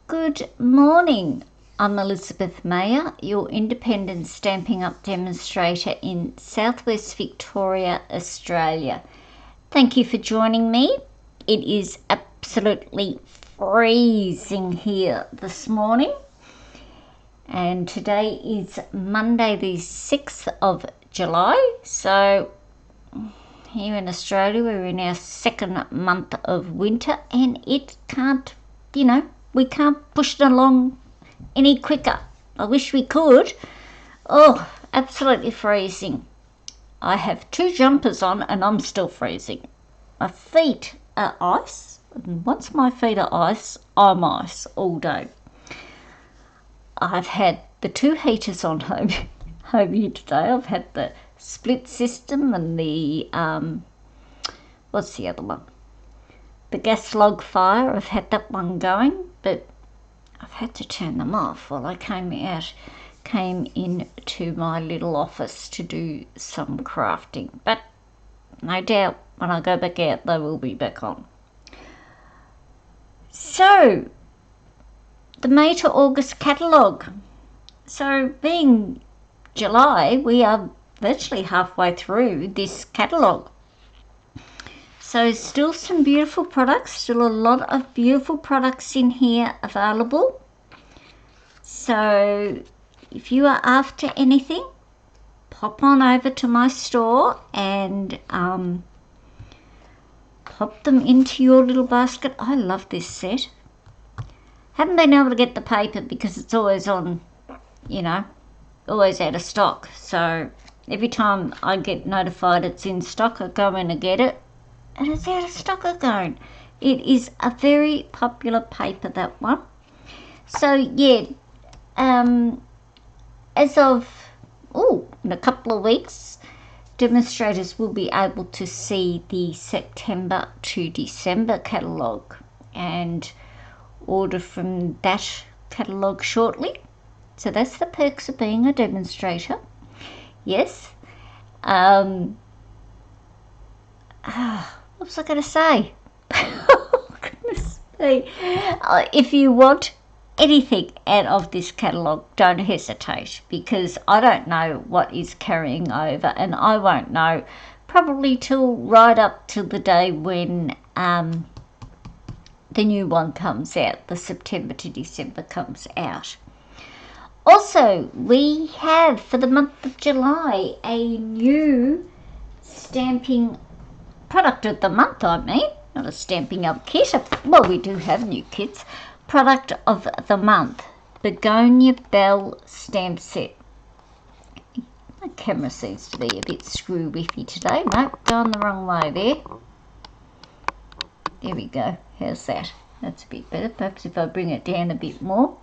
Good morning. I'm Elizabeth Mayer, your independent Stampin' Up! Demonstrator in Southwest Victoria, Australia. Thank you for joining me. It is absolutely freezing here this morning, and today is Monday the 6th of July. So here in Australia we're in our second month of winter, and it can't, we can't push it along any quicker. I wish we could. Oh, absolutely freezing. I have two jumpers on and I'm still freezing. My feet are ice, and once my feet are ice, I'm ice all day. I've had the two heaters on home here today. I've had the split system and the what's the other one? The gas log fire. I've had that one going, but I've had to turn them off while I came into my little office to do some crafting. But no doubt when I go back out, they will be back on. So, the May to August catalogue. So, being July, we are virtually halfway through this catalogue. So still some beautiful products, still a lot of beautiful products in here available. So if you are after anything, pop on over to my store and pop them into your little basket. I love this set. Haven't been able to get the paper because it's always on, always out of stock. So every time I get notified it's in stock, I go in and get it. And it's out of stock again. It is a very popular paper, that one. So yeah, as of in a couple of weeks, demonstrators will be able to see the September to December catalogue and order from that catalogue shortly. So that's the perks of being a demonstrator. Yes. What was I going to say? Oh, goodness me. If you want anything out of this catalogue, don't hesitate, because I don't know what is carrying over, and I won't know probably till right up till the day when the new one comes out, the September to December comes out. Also, we have for the month of July a new stamping product of the month, not a Stampin' Up! Kit. Well, we do have new kits. Product of the month, Begonia Bell stamp set. My camera seems to be a bit screw whiffy today. Nope, going the wrong way there. There we go. How's that? That's a bit better. Perhaps if I bring it down a bit more.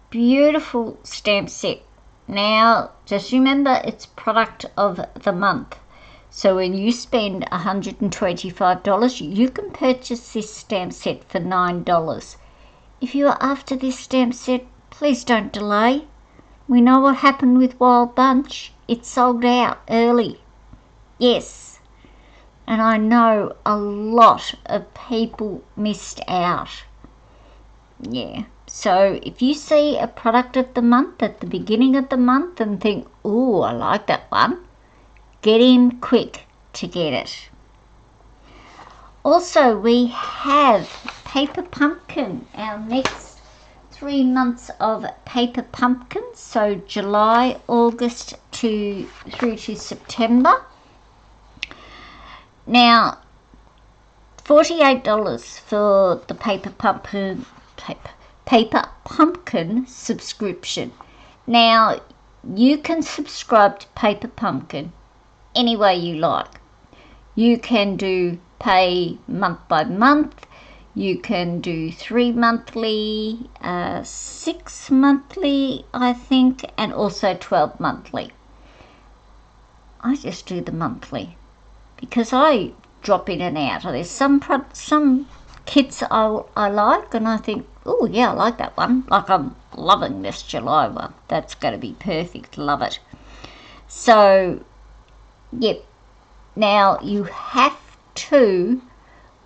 Beautiful stamp set. Now, just remember, it's product of the month. So when you spend $125, you can purchase this stamp set for $9. If you are after this stamp set, please don't delay. We know what happened with Wild Bunch. It sold out early. Yes. And I know a lot of people missed out. Yeah. So if you see a product of the month at the beginning of the month and think, ooh, I like that one, get in quick to get it. Also, we have Paper Pumpkin, our next 3 months of Paper Pumpkins, so July, August through to September. Now, $48 for the Paper Pumpkin subscription. Now, you can subscribe to Paper Pumpkin any way you like. You can do pay month by month, you can do 3 monthly, 6 monthly, I think, and also 12 monthly. I just do the monthly because I drop in and out. There's some kits I like, and I think, oh yeah, I like that one. Like, I'm loving this July one. That's going to be perfect. Love it. So yep. Now, you have to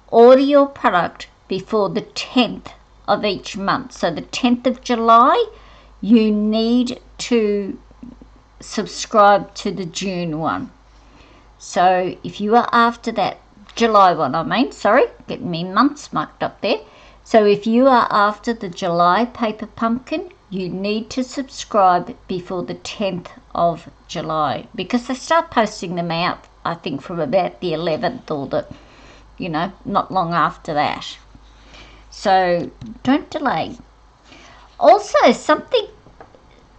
order your product before the 10th of each month. So the 10th of July, you need to subscribe to the June one. So if you are after that July one, getting me months marked up there. So if you are after the July paper pumpkin, you need to subscribe before the 10th of July, because they start posting them out, I think, from about the 11th or the, not long after that. So don't delay. Also, something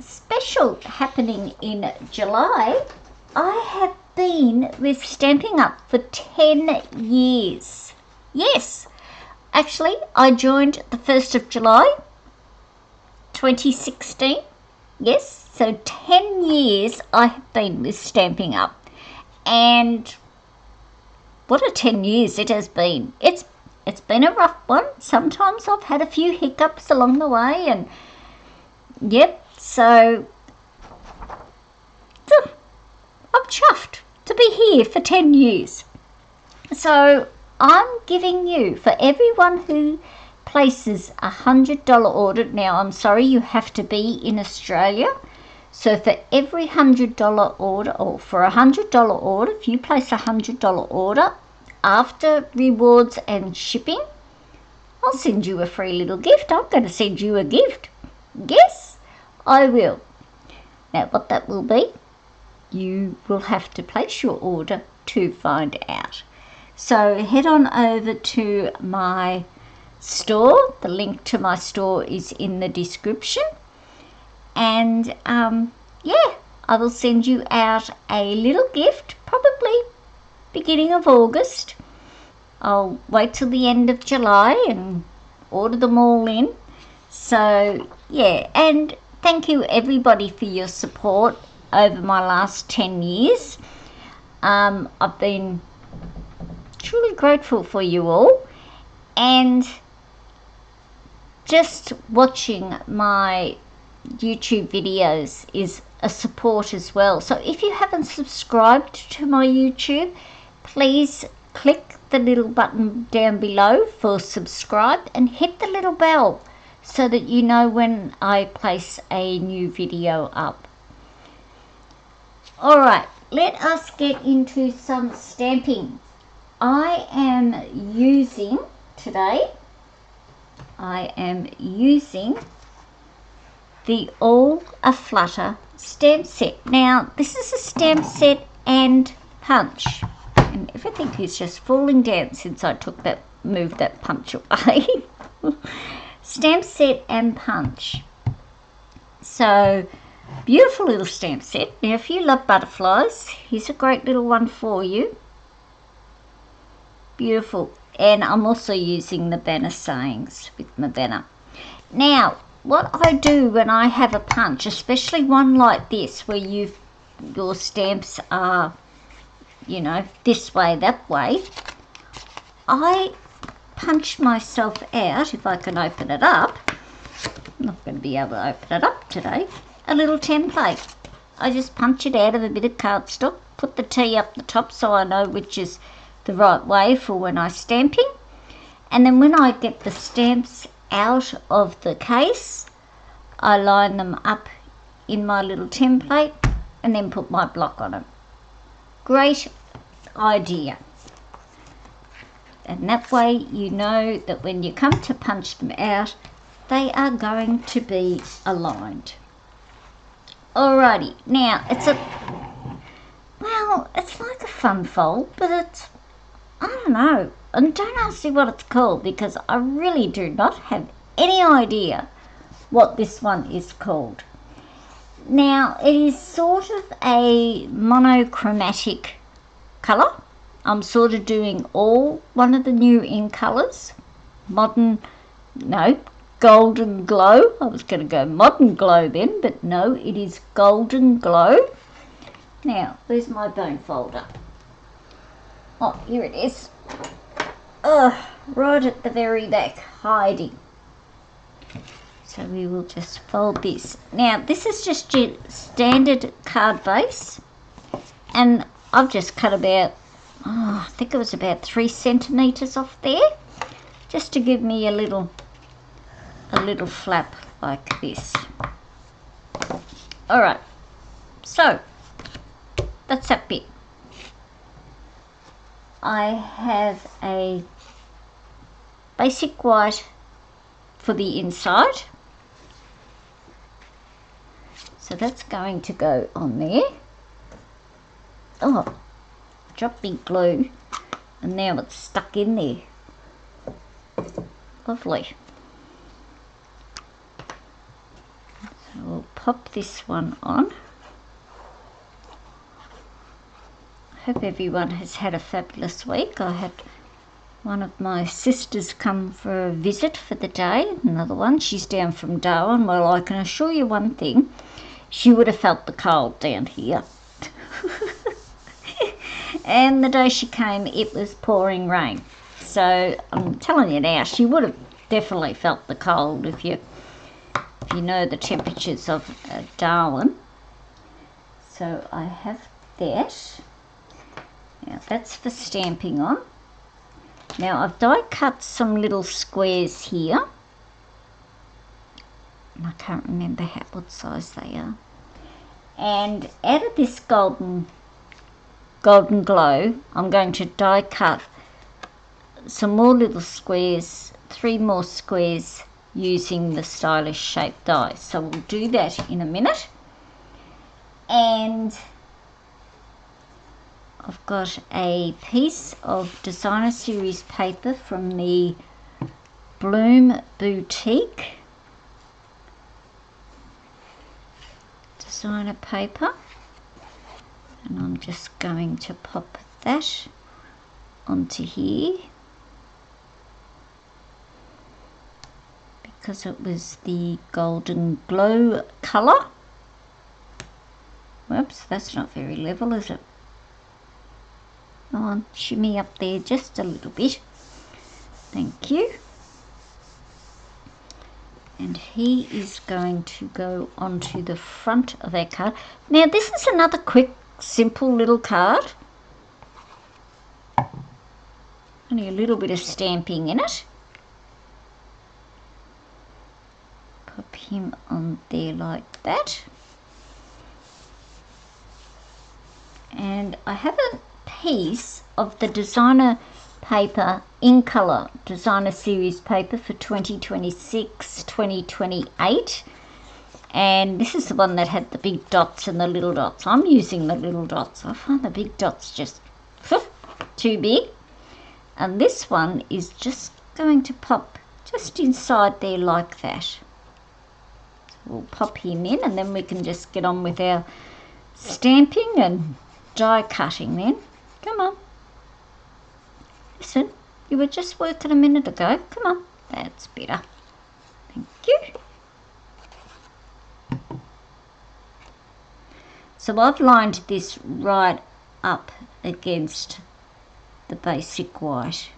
special happening in July. I have been with Stamping Up for 10 years. Yes, actually, I joined the 1st of July 2016. Yes, so 10 years I have been with Stamping Up. And what a 10 years it has been. It's been a rough one. Sometimes I've had a few hiccups along the way, and yep, so I'm chuffed to be here for 10 years. So I'm giving you, for everyone who places a $100 order, now I'm sorry, you have to be in Australia. So for every $100 order, or for a $100 order, if you place a $100 order, after rewards and shipping, I'll send you a free little gift. I'm going to send you a gift. Yes, I will. Now what that will be, you will have to place your order to find out. So head on over to my store. The link to my store is in the description. And yeah, I will send you out a little gift, probably beginning of August. I'll wait till the end of July and order them all in. So yeah, and thank you everybody for your support over my last 10 years. I've been truly grateful for you all, and just watching my YouTube videos is a support as well. So if you haven't subscribed to my YouTube, please click the little button down below for subscribe and hit the little bell so that you know when I place a new video up. Alright, let us get into some stamping. I am using the All Aflutter stamp set. Now this is a stamp set and punch, and everything is just falling down since I moved that punch away. Stamp set and punch. So beautiful little stamp set. Now if you love butterflies, here's a great little one for you. Beautiful. And I'm also using the banner sayings with my banner. Now what I do when I have a punch, especially one like this where your stamps are, this way, that way, I punch myself out, if I can open it up. I'm not going to be able to open it up today. A little template. I just punch it out of a bit of cardstock, put the T up the top so I know which is the right way for when I'm stamping. And then when I get the stamps out of the case, I line them up in my little template and then put my block on it. Great idea. And that way you know that when you come to punch them out, they are going to be aligned. Alrighty, now it's like a fun fold, but it's, I don't know, and don't ask me what it's called because I really do not have any idea what this one is called. Now it is sort of a monochromatic colour. I'm sort of doing one of the new in colours. Golden glow. I was going to go modern glow then, but no, it is golden glow. Now where's my bone folder? Oh, here it is. Right at the very back, hiding. So we will just fold this. Now this is just your standard card base, and I've just cut about, I think it was about 3 centimetres off there, just to give me a little a little flap like this. Alright, so that's that bit. I have a basic white for the inside, so that's going to go on there. Oh, dropped me glue and now it's stuck in there. Lovely. So we'll pop this one on. Hope everyone has had a fabulous week. I had one of my sisters come for a visit for the day, another one, she's down from Darwin. Well, I can assure you one thing, she would have felt the cold down here. And the day she came, it was pouring rain. So I'm telling you now, she would have definitely felt the cold if you know the temperatures of Darwin. So I have that. Now that's for stamping on. Now I've die cut some little squares here. I can't remember what size they are. And out of this golden glow, I'm going to die cut some more little squares, 3 more squares using the stylish shape die. So we'll do that in a minute. And I've got a piece of designer series paper from the Bloom Boutique designer paper, and I'm just going to pop that onto here because it was the golden glow colour. Whoops, that's not very level, is it? Come on, shimmy up there just a little bit. Thank you. And he is going to go onto the front of our card. Now this is another quick, simple little card. Only a little bit of stamping in it. Pop him on there like that. And I have a piece of the designer paper in colour, designer series paper for 2026-2028, and this is the one that had the big dots and the little dots. I'm using the little dots. I find the big dots just too big, and this one is just going to pop just inside there like that. So we'll pop him in and then we can just get on with our stamping and die cutting then. Come on. Listen, you were just working a minute ago. Come on, that's better. Thank you. So I've lined this right up against the basic white.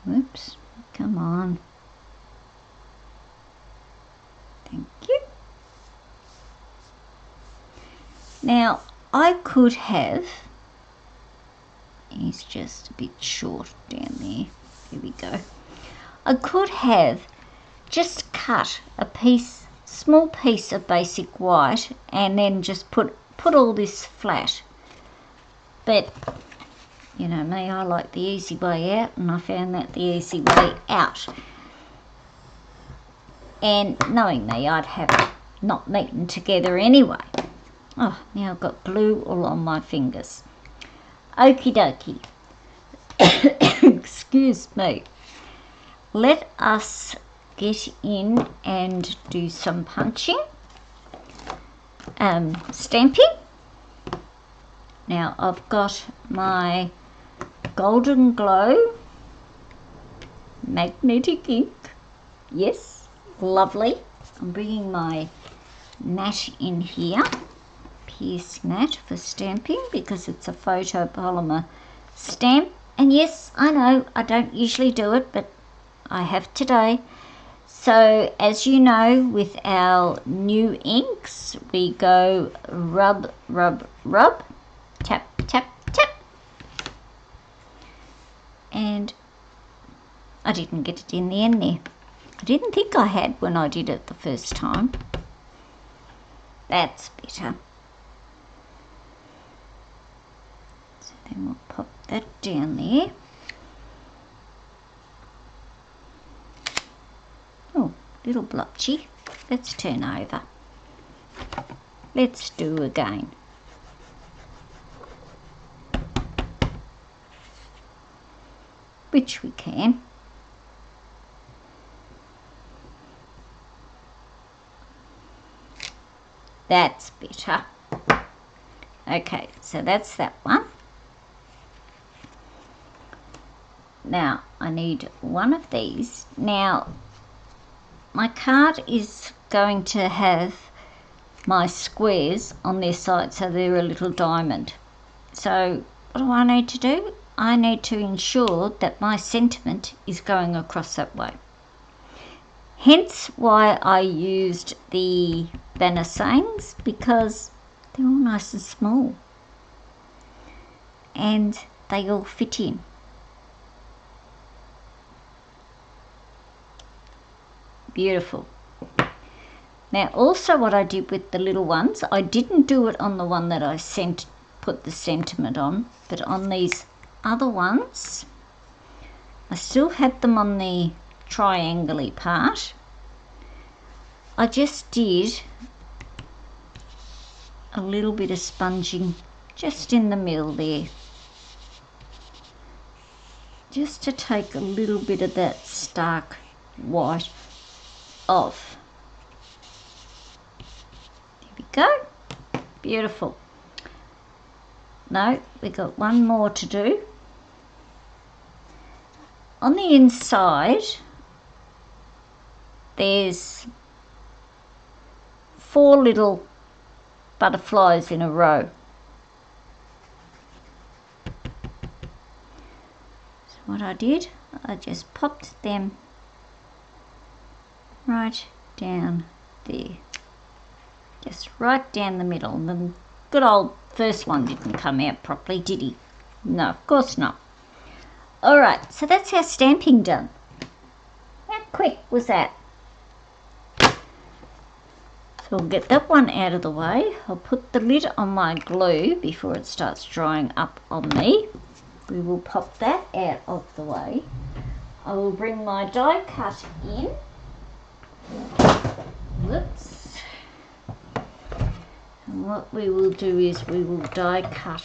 Whoops, come on. Thank you. Now, I could have, he's just a bit short down there, here we go. I could have just cut a small piece of basic white and then just put all this flat. But, you know me, I like the easy way out, and I found that the easy way out. And knowing me, I'd have it not meeting together anyway. Oh, now I've got glue all on my fingers. Okie dokie. Excuse me. Let us get in and do some punching. Stamping. Now I've got my golden glow magnetic ink. Yes, lovely. I'm bringing my mat in here. Pierce mat for stamping because it's a photopolymer stamp, and yes, I know I don't usually do it, but I have today. So as you know, with our new inks we go rub, rub, rub, tap, tap, tap, and I didn't get it in the end there. I didn't think I had when I did it the first time. That's better. So then we'll pop that down there. Oh, little blotchy. Let's turn over. Let's do again. Which we can. That's better. Okay, so that's that one. Now I need one of these. Now my card is going to have my squares on their side, so they're a little diamond. So what do I need to do? I need to ensure that my sentiment is going across that way. Hence why I used the banner sayings, because they're all nice and small and they all fit in. Beautiful. Now also what I did with the little ones, I didn't do it on the one that I put the sentiment on, but on these other ones I still had them on the triangle-y part. I just did a little bit of sponging just in the middle there, just to take a little bit of that stark white off. There we go. Beautiful. No, we got one more to do. On the inside there's 4 little butterflies in a row. So what I did, I just popped them right down there, just right down the middle. And the good old first one didn't come out properly, did he? No, of course not. Alright, so that's our stamping done. How quick was that? So we'll get that one out of the way. I'll put the lid on my glue before it starts drying up on me. We will pop that out of the way. I will bring my die cut in. Whoops. And what we will do is we will die cut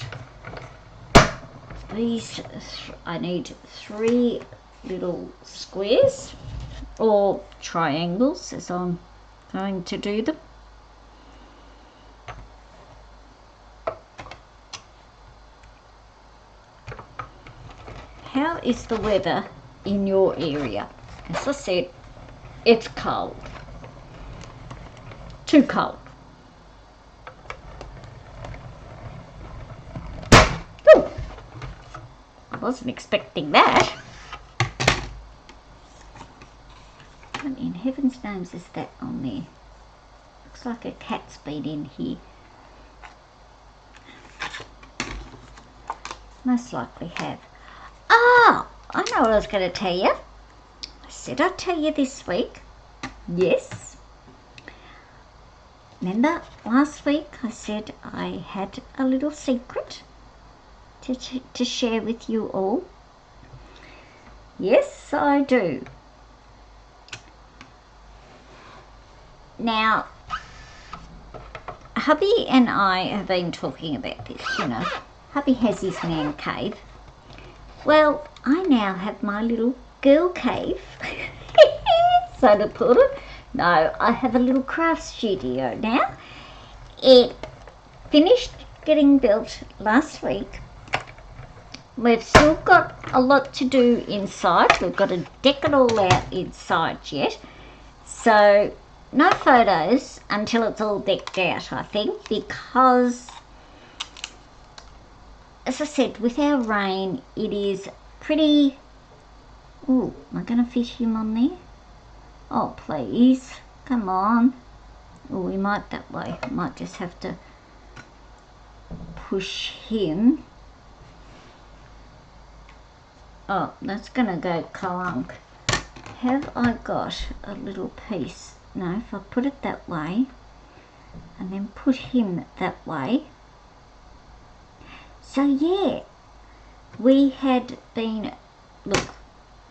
these. I need 3 little squares or triangles as I'm going to do them. How is the weather in your area? As I said, it's cold. Too cold. Ooh, I wasn't expecting that. What in heaven's names is that on there? Looks like a cat's been in here. Most likely have. Ah, I know what I was going to tell you. I said I'd tell you this week. Yes. Remember last week I said I had a little secret to share with you all? Yes, I do. Now, hubby and I have been talking about this, you know. Hubby has his man cave. Well, I now have my little girl cave, so to put it. No, I have a little craft studio now. It finished getting built last week. We've still got a lot to do inside. We've got to deck it all out inside yet. So no photos until it's all decked out, I think, because as I said, with our rain, it is pretty... Ooh, am I going to fit him on there? Oh, please. Come on. Oh, we might that way. I might just have to push him. Oh, that's going to go clunk. have I got a little piece? No, if I put it that way and then put him that way. So yeah, we had been, look,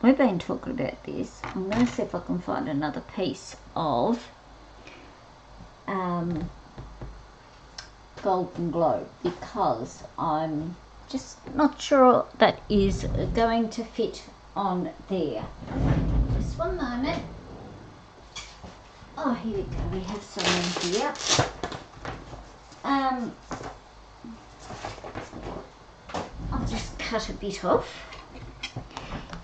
we've been talking about this. I'm going to see if I can find another piece of Golden Glow, because I'm just not sure that is going to fit on there. Just one moment. Oh, here we go. We have some in here. I'll just cut a bit off.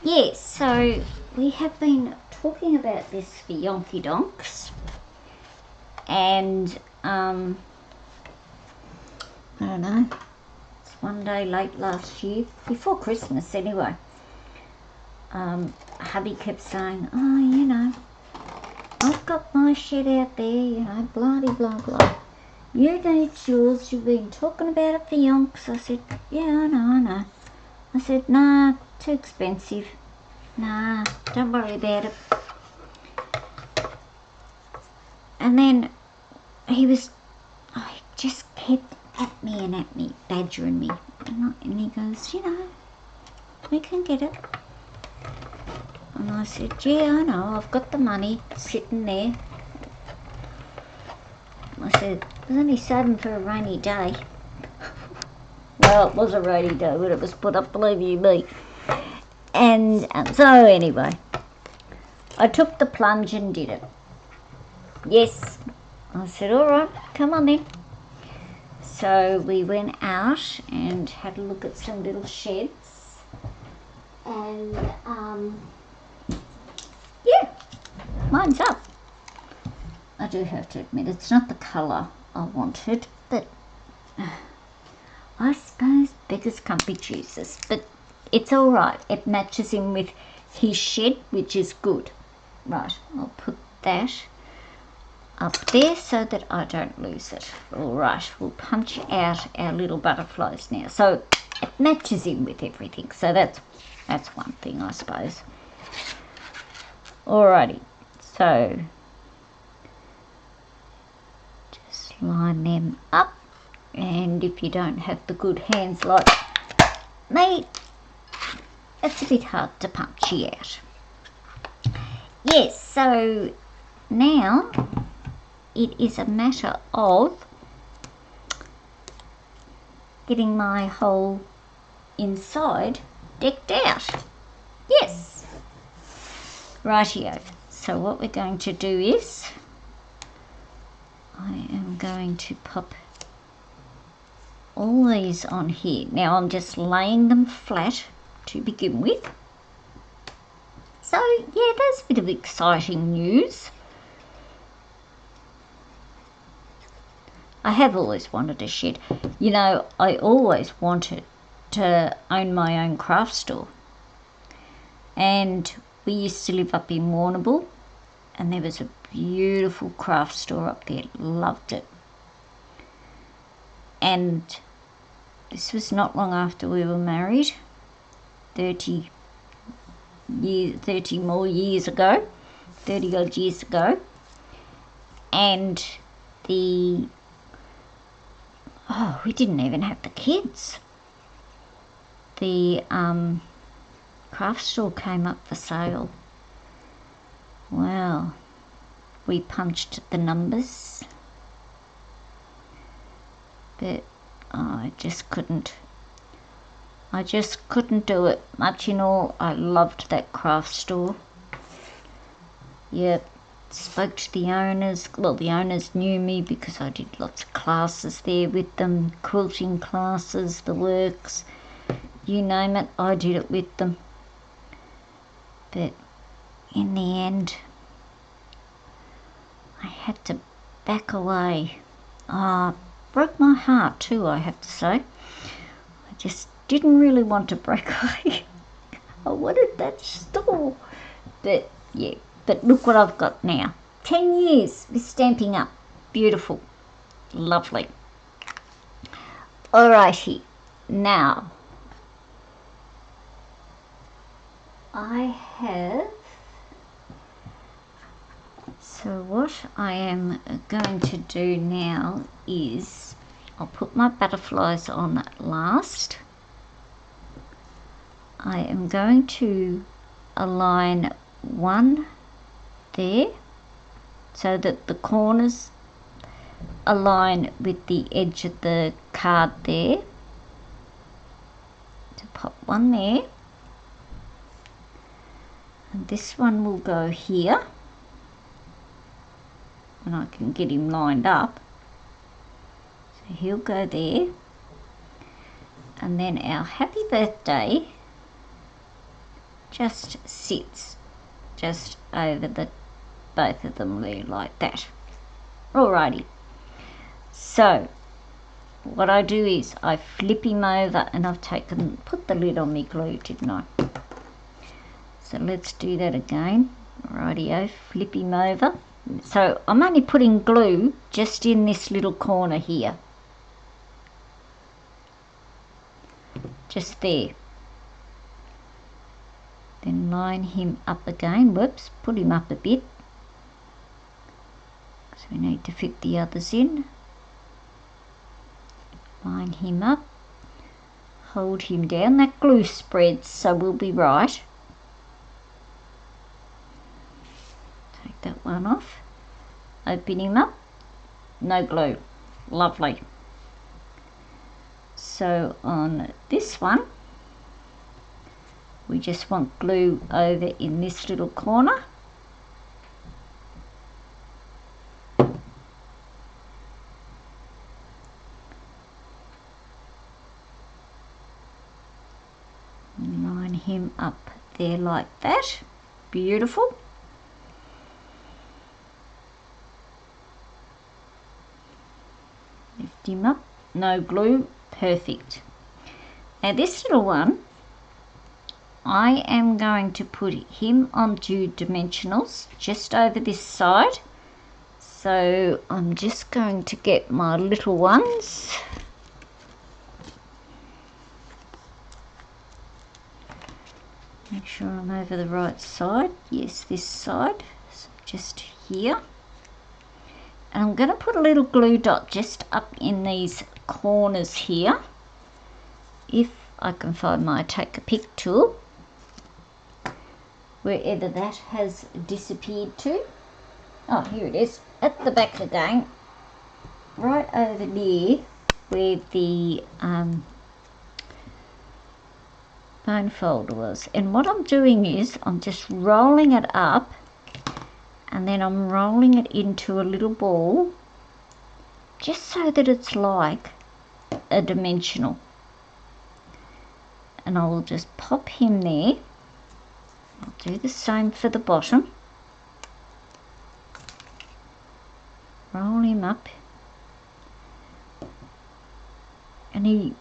Yes, so we have been talking about this for Yonky Donks, and I don't know, it's one day late last year, before Christmas anyway. Hubby kept saying, oh, you know, I've got my shed out there, you know, blah blah blah. You need yours, you've been talking about it for yonks. I said, yeah, I know. I said, nah, too expensive. Nah, don't worry about it. And then he just kept at me, badgering me. And he goes, you know, we can get it. And I said, yeah, I know, I've got the money sitting there. I said, I was only saving for a rainy day. Well, it was a rainy day when it was put up, believe you me. And so anyway, I took the plunge and did it. Yes. I said, all right, come on then. So we went out and had a look at some little sheds. And, yeah, mine's up. I do have to admit, it's not the colour I wanted, but I suppose beggars can't be choosers. But it's all right. It matches in with his shed, which is good. Right, I'll put that up there so that I don't lose it. All right, we'll punch out our little butterflies now. So it matches in with everything. So that's one thing, I suppose. Alrighty, so just line them up. And if you don't have the good hands like me, it's a bit hard to punch you out. Yes, so now it is a matter of getting my whole inside decked out. Yes. Rightio. So what we're going to do is I am going to pop all these on here. Now I'm just laying them flat to begin with. So yeah, that's a bit of exciting news. I have always wanted a shed. You know, I always wanted to own my own craft store. And we used to live up in Warrnambool, and there was a beautiful craft store up there. Loved it. And this was not long after we were married, 30 more years ago, 30 odd years ago. And we didn't even have the kids. The craft store came up for sale. Well, we punched the numbers, but I just couldn't do it. Much in all, I loved that craft store. Yep, spoke to the owners. Well, the owners knew me because I did lots of classes there with them, quilting classes, the works, you name it, I did it with them. But in the end, I had to back away. Broke my heart too, I have to say. I just didn't really want to break away. I wanted that store. But yeah, but look what I've got now. 10 years with Stampin' Up. Beautiful. Lovely. Alrighty. Now, I have So what I am going to do now is I'll put my butterflies on last. I am going to align one there so that the corners align with the edge of the card there. To pop one there, and this one will go here, and I can get him lined up. So he'll go there, and then our happy birthday just sits just over the both of them there like that. Alrighty, so what I do is I flip him over, and I've put the lid on me glue, didn't I? So let's do that again. Rightio, flip him over. So I'm only putting glue just in this little corner here, just there. Then line him up again. Whoops, put him up a bit. So we need to fit the others in. Line him up, hold him down. That glue spreads, so we'll be right. Take that one off, open him up, no glue, lovely. So on this one, we just want glue over in this little corner. Line him up there like that. Beautiful. Lift him up, no glue, perfect. Now this little one, I am going to put him onto dimensionals just over this side. So I'm just going to get my little ones. Make sure I'm over the right side. Yes, this side. So just here. And I'm going to put a little glue dot just up in these corners here. If I can find my take a pick tool. Wherever that has disappeared to. Oh, here it is. At the back again. Right over there where the bone folder was. And what I'm doing is I'm just rolling it up, and then I'm rolling it into a little ball just so that it's like a dimensional. And I will just pop him there. I'll do the same for the bottom. Roll him up. And he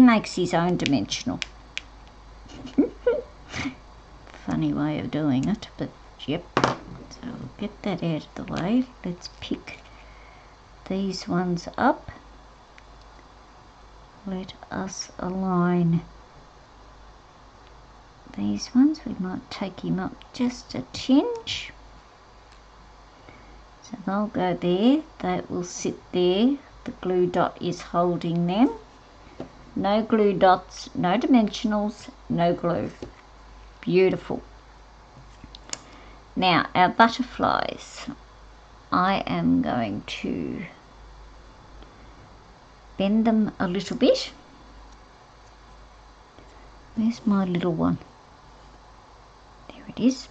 makes his own dimensional. Funny way of doing it, but yep. So I'll get that out of the way. Let's pick these ones up. Let us align these ones. We might take him up just a tinge. So they'll go there. That will sit there. The glue dot is holding them. No glue dots, no dimensionals, no glue. Beautiful. Now our butterflies, I am going to bend them a little bit. Where's my little one? There it is.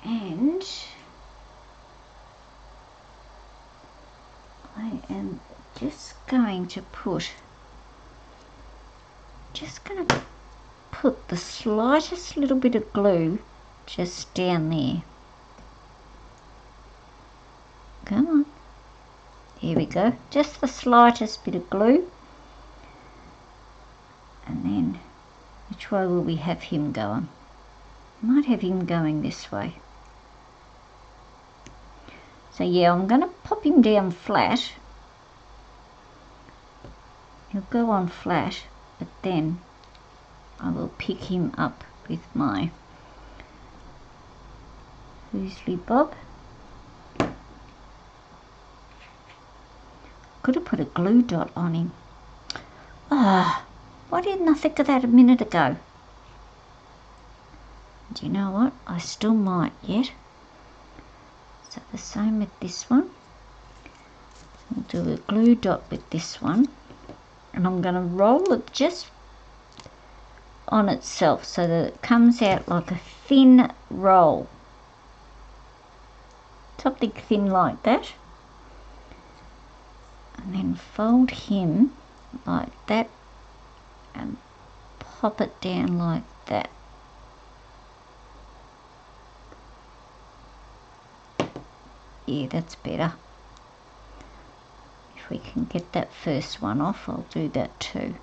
And I am just going to put the slightest little bit of glue just down there. Come on. Here we go. Just the slightest bit of glue. And then, which way will we have him going? Might have him going this way. So yeah, I'm going to pop him down flat. He'll go on flat, but then I will pick him up with my Loosely Bob. Could have put a glue dot on him. Ah, why didn't I think of that a minute ago? Do you know what? I still might yet. So the same with this one. I'll do a glue dot with this one. And I'm going to roll it just on itself so that it comes out like a thin roll. Something thin like that. And then fold him like that and pop it down like that. Yeah, that's better. If we can get that first one off, I'll do that too.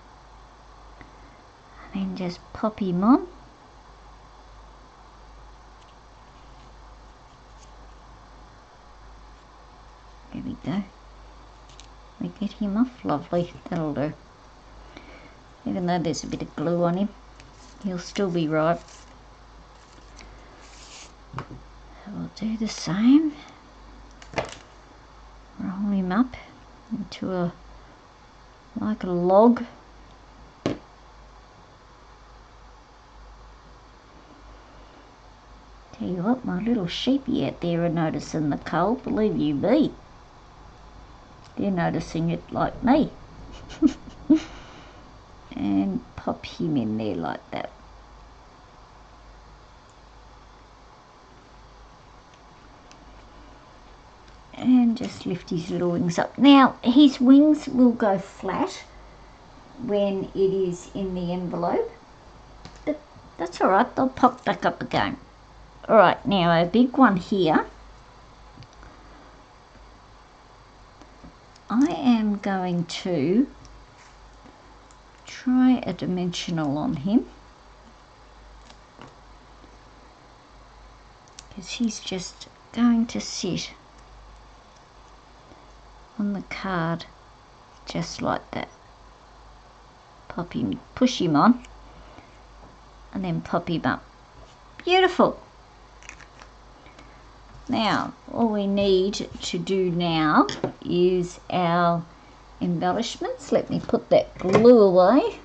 And then just pop him on. There we go. We get him off. Lovely. That'll do. Even though there's a bit of glue on him, he'll still be right. So we'll do the same. Roll him up into like a log. Tell you what, my little sheepy out there are noticing the cold, believe you me. They're noticing it like me. And pop him in there like that. And just lift his little wings up. Now, his wings will go flat when it is in the envelope, but that's alright, they'll pop back up again. Alright, now our big one here, I am going to try a dimensional on him, because he's just going to sit on the card just like that. Pop him, push him on, and then pop him up. Beautiful. Now, all we need to do now is our embellishments. Let me put that glue away.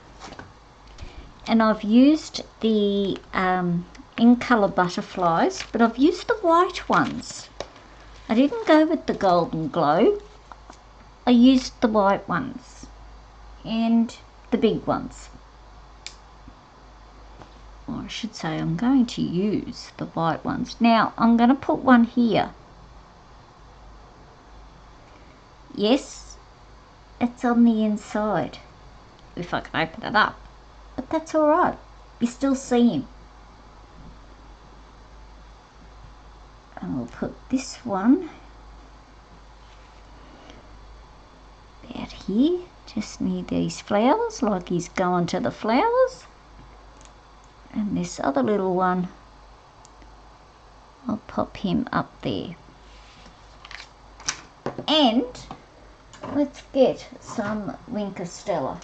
And I've used the in colour butterflies, but I've used the white ones. I didn't go with the golden glow. I used the white ones and the big ones. Or I should say I'm going to use the white ones. Now I'm going to put one here. Yes, it's on the inside, if I can open it up. But that's alright, you still see him. And we'll put this one out here, just near these flowers, like he's going to the flowers. And this other little one, I'll pop him up there. And let's get some Winker Stella.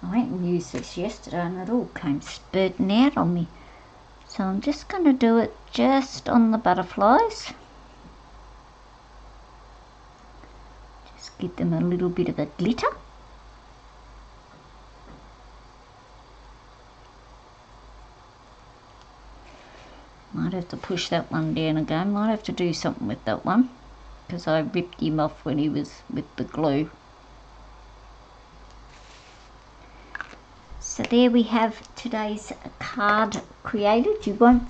I went and used this yesterday and it all came spurting out on me. So I'm just going to do it just on the butterflies. Just give them a little bit of a glitter. Might have to push that one down again. Might have to do something with that one, because I ripped him off when he was with the glue. So there we have today's card created. You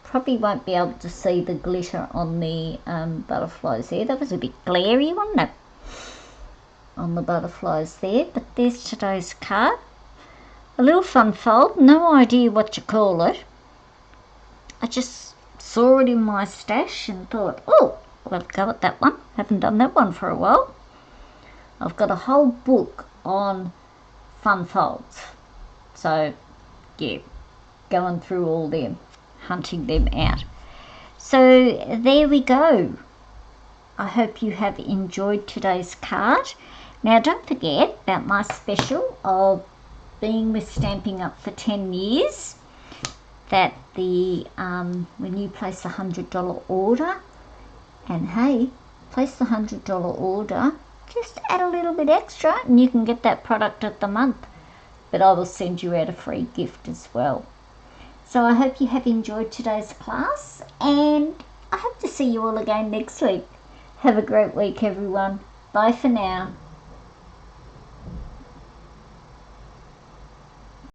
probably won't be able to see the glitter on the butterflies there. That was a bit glary, wasn't it? On the butterflies there. But there's today's card. A little fun fold. No idea what you call it. I just saw it in my stash and thought, oh, I'll have a go at that one. Haven't done that one for a while. I've got a whole book on fun folds. So, yeah, going through all them, hunting them out. So, there we go. I hope you have enjoyed today's card. Now don't forget about my special of being with Stamping Up for 10 years, that the when you place a $100 order, and hey, place the $100 order, just add a little bit extra and you can get that product of the month. But I will send you out a free gift as well. So I hope you have enjoyed today's class, and I hope to see you all again next week. Have a great week, everyone. Bye for now.